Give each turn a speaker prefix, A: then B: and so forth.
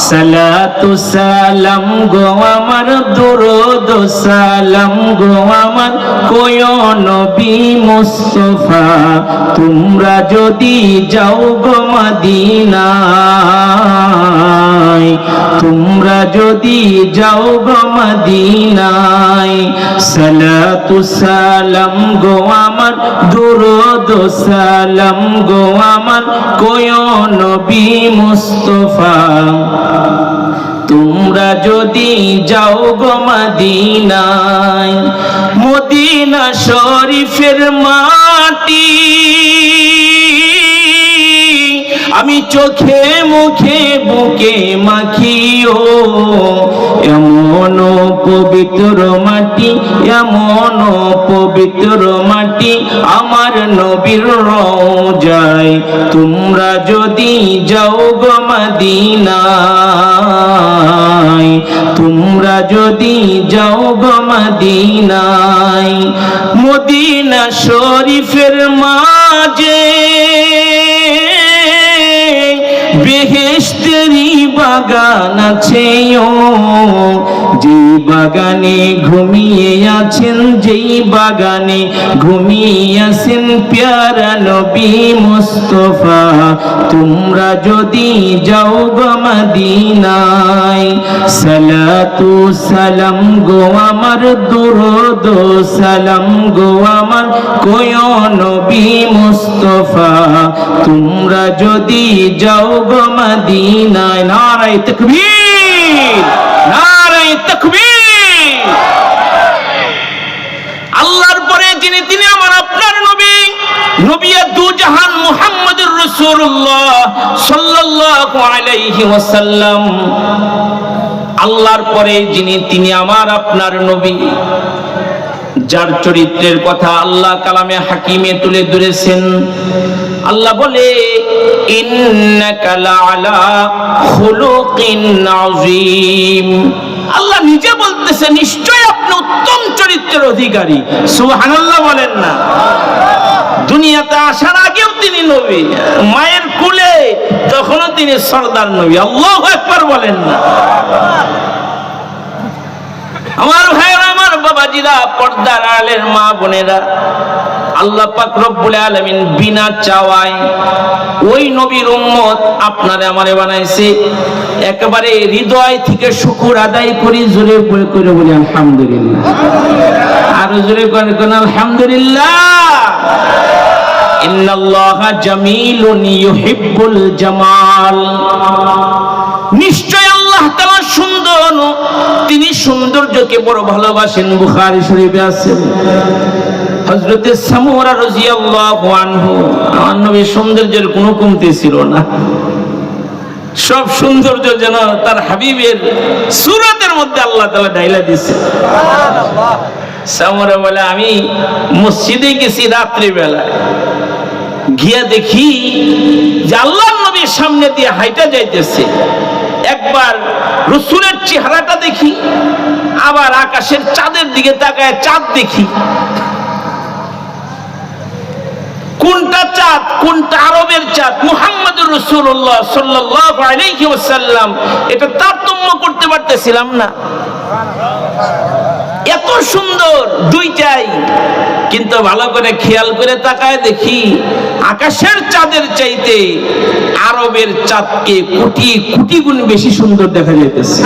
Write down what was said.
A: সালাতু সালাম গো আমার দুরুদ সালাম গো আমার কোয় নবী মুস্তাফা তোমরা যদি যাও গো মদিনায় তোমরা যদি যাও গো মদিনায় সালাতু সালাম গো আমার দুরুদ সালাম গো আমার কোয় নবী মুস্তাফা তোমরা যদি যাও গো মদিনায় মদিনা শরীফের মাটি আমি চোখে মুখে বুকে মাখিও এমন পবিত্র মাটি এমন পবিত্র মাটি আমার নবীর রওজায় তোমরা যদি যাও গো মদিনায় তোমরা যদি যাও গো মদিনায় মদিনা শরীফের মাঝে বেহেশতেরি বাগান আছে যে বাগানে ঘুমিয়ে আছেন যেই বাগানে ঘুমিয়ে আছেন প্যারা নবী মুস্তাফা তোমরা যদি যাও গো মদিনায় সালাতু সালাম গো আমার দুরুদ সালাম গো আমার কোয় নবী মুস্তাফা তোমরা যদি যাও গো মদিনায় নারায়ে তাকবীর নারায়ে তাকবীর আল্লাহর পরে যিনি তিনি আমার আপনার নবী নবী দু জাহান মুহাম্মদুর রাসূলুল্লাহ সাল্লাল্লাহু আলাইহি ওয়াসাল্লাম আল্লাহর পরে যিনি তিনি আমার আপনার নবী যার চরিত্রের কথা আল্লাহ কালামে হাকিমে তুলে ধরেছেন আল্লাহ বলে ইন্নাকা লাআলা খুলুকিন আযীম আল্লাহ নিজে বলতেছে নিশ্চয় আপনি উত্তম চরিত্রের অধিকারী সুবহানাল্লাহ বলেন না দুনিয়াতে আসার আগেও তিনি নবী মায়ের কোলে তখনও তিনি সরদার নবী আল্লাহু আকবার বলেন না আমার ভাইরা আমার বাবাজিরা পর্দার আলের মা বোনেরা আল্লাহ পাক রব্বুল আলামিন বিনা চাওয়ায় ওই নবীর উম্মত আপনারে আমারে বানাইছে একেবারে হৃদয় থেকে শুকর আদায় করি জোরে করে বলি আলহামদুলিল্লাহ আর জোরে করে কোন আলহামদুলিল্লাহ ইন্নাল্লাহা জামিলুন ইউহিব্বুল জামাল নিশ্চয় আল্লাহ তাআলা সুন্দর তিনি সৌন্দর্যকে বড় ভালোবাসেন বুখারী শরীফে আছে হযরত সামুরা রাদিয়াল্লাহু আনহু আমার নবীর সৌন্দর্যের কোনো কমতি ছিল না সব সৌন্দর্য যেন তার হাবিবের সুরাতের মধ্যে আল্লাহ তাআলা ঢাইলা দিয়েছে সুবহানাল্লাহ সামুরা বলে আমি মসজিদে গেছি রাত্রি বেলায় গিয়া দেখি যে আল্লাহর নবীর সামনে দিয়ে হাইটা যাইতেছে একবার রাসূলের চেহারাটা দেখি আবার আকাশের চাঁদের দিকে তাকায় চাঁদ দেখি কোনটা চাঁদ কোনটা আরবের চাঁদ মুহাম্মদুর রাসূলুল্লাহ সাল্লাল্লাহু আলাইহি ওয়াসাল্লাম এটা তারতম্য করতে পারতেছিলাম না এত সুন্দর দুইটাই কিন্তু ভালো করে খেয়াল করে তাকায় দেখি আকাশের চাঁদের চাইতে আরবের চাঁদকে কোটি কোটি গুণ বেশি সুন্দর দেখা যাইতেছে